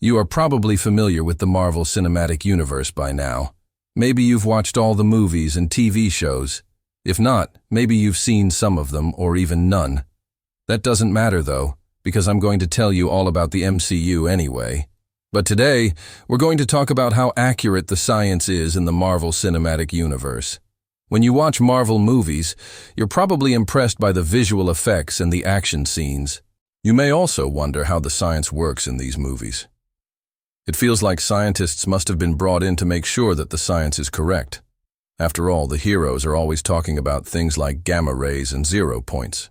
You are probably familiar with the Marvel Cinematic Universe by now. Maybe you've watched all the movies and TV shows. If not, maybe you've seen some of them or even none. That doesn't matter though, because I'm going to tell you all about the MCU anyway. But today, we're going to talk about how accurate the science is in the Marvel Cinematic Universe. When you watch Marvel movies, you're probably impressed by the visual effects and the action scenes. You may also wonder how the science works in these movies. It feels like scientists must have been brought in to make sure that the science is correct. After all, the heroes are always talking about things like gamma rays and 0 points.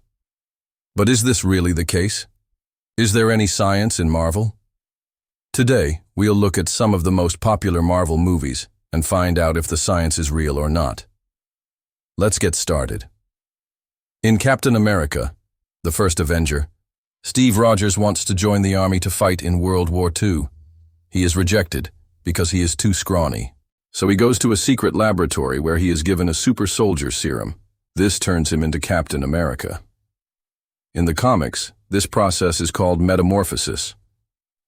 But is this really the case? Is there any science in Marvel? Today, we'll look at some of the most popular Marvel movies and find out if the science is real or not. Let's get started. In Captain America, the first Avenger, Steve Rogers wants to join the army to fight in World War II. He is rejected because he is too scrawny. So he goes to a secret laboratory where he is given a super soldier serum. This turns him into Captain America. In the comics, this process is called metamorphosis.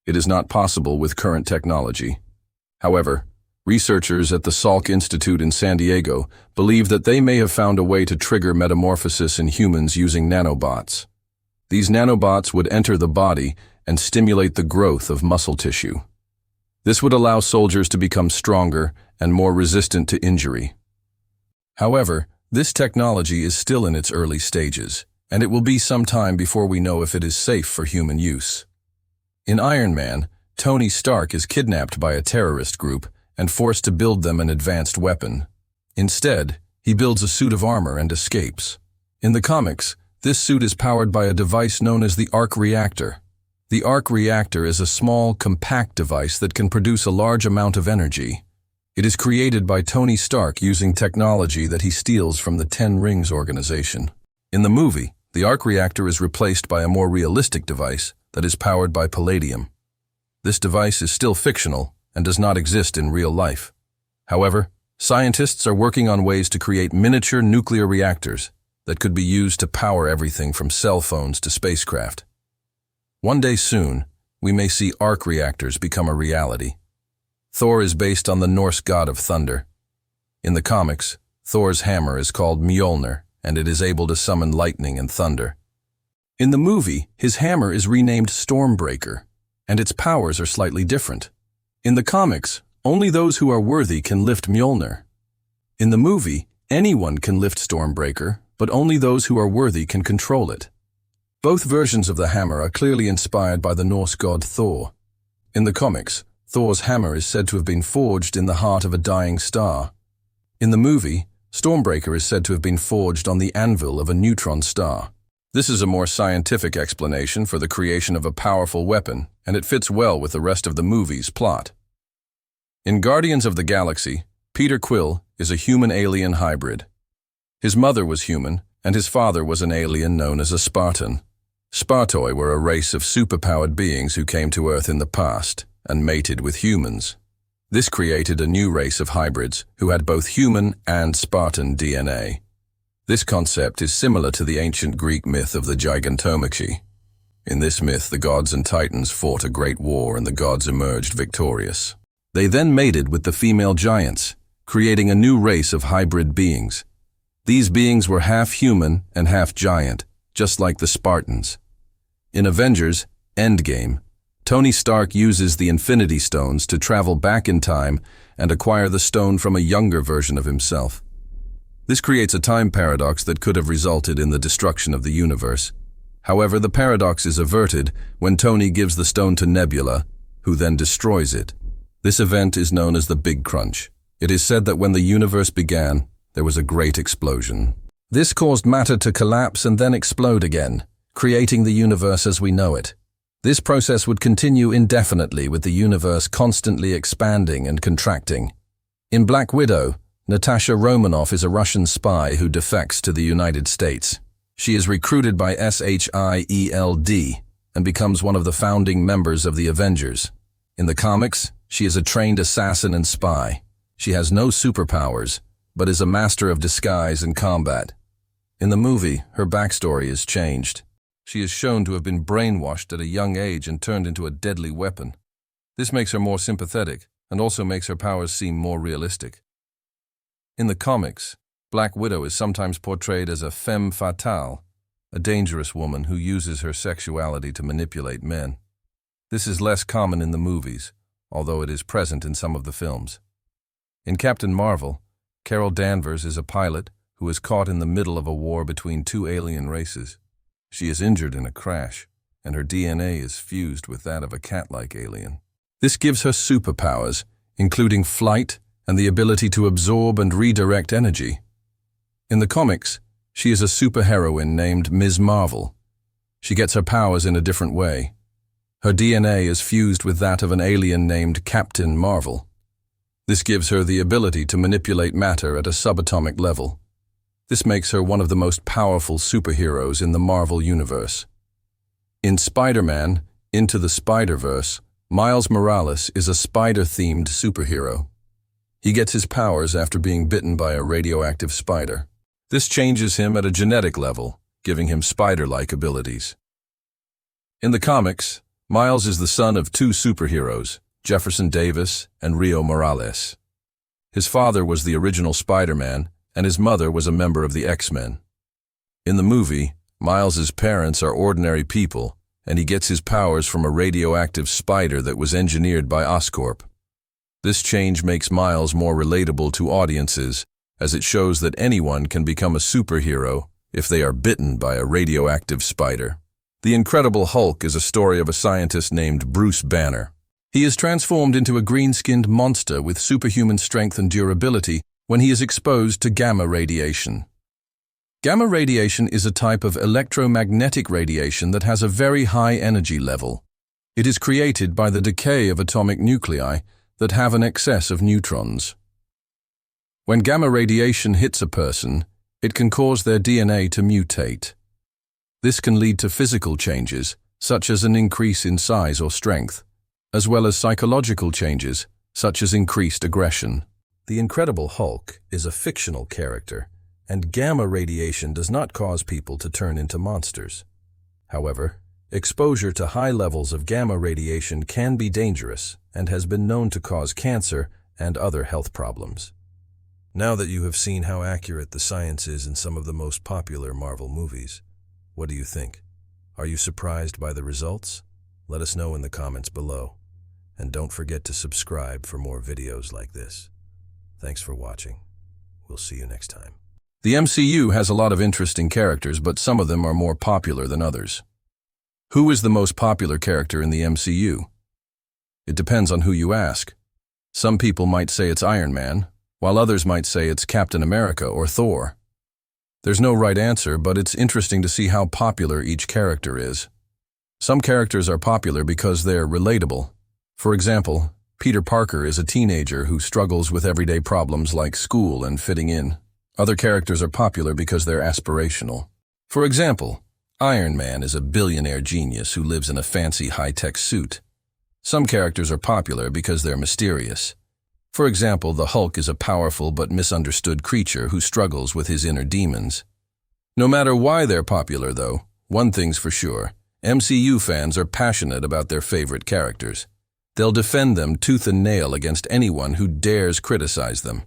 It is not possible with current technology. However, researchers at the Salk Institute in San Diego believe that they may have found a way to trigger metamorphosis in humans using nanobots. These nanobots would enter the body and stimulate the growth of muscle tissue. This would allow soldiers to become stronger and more resistant to injury. However, this technology is still in its early stages, and it will be some time before we know if it is safe for human use. In Iron Man, Tony Stark is kidnapped by a terrorist group and forced to build them an advanced weapon. Instead, he builds a suit of armor and escapes. In the comics, this suit is powered by a device known as the arc reactor. The arc reactor is a small, compact device that can produce a large amount of energy. It is created by Tony Stark using technology that he steals from the Ten Rings organization. In the movie, the arc reactor is replaced by a more realistic device that is powered by palladium. This device is still fictional and does not exist in real life. However, scientists are working on ways to create miniature nuclear reactors that could be used to power everything from cell phones to spacecraft. One day soon, we may see arc reactors become a reality. Thor is based on the Norse god of thunder. In the comics, Thor's hammer is called Mjolnir, and it is able to summon lightning and thunder. In the movie, his hammer is renamed Stormbreaker, and its powers are slightly different. In the comics, only those who are worthy can lift Mjolnir. In the movie, anyone can lift Stormbreaker, but only those who are worthy can control it. Both versions of the hammer are clearly inspired by the Norse god Thor. In the comics, Thor's hammer is said to have been forged in the heart of a dying star. In the movie, Stormbreaker is said to have been forged on the anvil of a neutron star. This is a more scientific explanation for the creation of a powerful weapon, and it fits well with the rest of the movie's plot. In Guardians of the Galaxy, Peter Quill is a human-alien hybrid. His mother was human, and his father was an alien known as a Spartan. Spartoi were a race of superpowered beings who came to Earth in the past and mated with humans. This created a new race of hybrids who had both human and Spartan DNA. This concept is similar to the ancient Greek myth of the Gigantomachy. In this myth, the gods and titans fought a great war and the gods emerged victorious. They then mated with the female giants, creating a new race of hybrid beings. These beings were half human and half giant, just like the Spartans. In Avengers: Endgame, Tony Stark uses the Infinity Stones to travel back in time and acquire the stone from a younger version of himself. This creates a time paradox that could have resulted in the destruction of the universe. However, the paradox is averted when Tony gives the stone to Nebula, who then destroys it. This event is known as the Big Crunch. It is said that when the universe began, there was a great explosion. This caused matter to collapse and then explode again, creating the universe as we know it. This process would continue indefinitely with the universe constantly expanding and contracting. In Black Widow, Natasha Romanoff is a Russian spy who defects to the United States. She is recruited by SHIELD and becomes one of the founding members of the Avengers. In the comics, she is a trained assassin and spy. She has no superpowers, but is a master of disguise and combat. In the movie, her backstory is changed. She is shown to have been brainwashed at a young age and turned into a deadly weapon. This makes her more sympathetic and also makes her powers seem more realistic. In the comics, Black Widow is sometimes portrayed as a femme fatale, a dangerous woman who uses her sexuality to manipulate men. This is less common in the movies, although it is present in some of the films. In Captain Marvel, Carol Danvers is a pilot who is caught in the middle of a war between two alien races. She is injured in a crash, and her DNA is fused with that of a cat-like alien. This gives her superpowers, including flight and the ability to absorb and redirect energy. In the comics, she is a superheroine named Ms. Marvel. She gets her powers in a different way. Her DNA is fused with that of an alien named Captain Marvel. This gives her the ability to manipulate matter at a subatomic level. This makes her one of the most powerful superheroes in the Marvel Universe. In Spider-Man, Into the Spider-Verse, Miles Morales is a spider-themed superhero. He gets his powers after being bitten by a radioactive spider. This changes him at a genetic level, giving him spider-like abilities. In the comics, Miles is the son of two superheroes, Jefferson Davis and Rio Morales. His father was the original Spider-Man, and his mother was a member of the X-Men. In the movie, Miles's parents are ordinary people, and he gets his powers from a radioactive spider that was engineered by Oscorp. This change makes Miles more relatable to audiences, as it shows that anyone can become a superhero if they are bitten by a radioactive spider. The Incredible Hulk is a story of a scientist named Bruce Banner. He is transformed into a green-skinned monster with superhuman strength and durability when he is exposed to gamma radiation. Gamma radiation is a type of electromagnetic radiation that has a very high energy level. It is created by the decay of atomic nuclei that have an excess of neutrons. When gamma radiation hits a person, it can cause their DNA to mutate. This can lead to physical changes, such as an increase in size or strength, as well as psychological changes, such as increased aggression. The Incredible Hulk is a fictional character, and gamma radiation does not cause people to turn into monsters. However, exposure to high levels of gamma radiation can be dangerous and has been known to cause cancer and other health problems. Now that you have seen how accurate the science is in some of the most popular Marvel movies, what do you think? Are you surprised by the results? Let us know in the comments below. And don't forget to subscribe for more videos like this. Thanks for watching. We'll see you next time. The MCU has a lot of interesting characters, but some of them are more popular than others. Who is the most popular character in the MCU? It depends on who you ask. Some people might say it's Iron Man, while others might say it's Captain America or Thor. There's no right answer, but it's interesting to see how popular each character is. Some characters are popular because they're relatable. For example, Peter Parker is a teenager who struggles with everyday problems like school and fitting in. Other characters are popular because they're aspirational. For example, Iron Man is a billionaire genius who lives in a fancy high-tech suit. Some characters are popular because they're mysterious. For example, the Hulk is a powerful but misunderstood creature who struggles with his inner demons. No matter why they're popular, though, one thing's for sure: MCU fans are passionate about their favorite characters. They'll defend them tooth and nail against anyone who dares criticize them.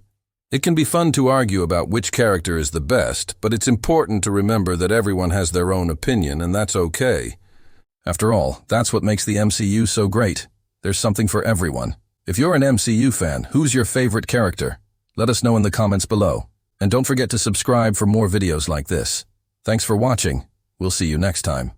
It can be fun to argue about which character is the best, but it's important to remember that everyone has their own opinion, and that's okay. After all, that's what makes the MCU so great. There's something for everyone. If you're an MCU fan, who's your favorite character? Let us know in the comments below. And don't forget to subscribe for more videos like this. Thanks for watching. We'll see you next time.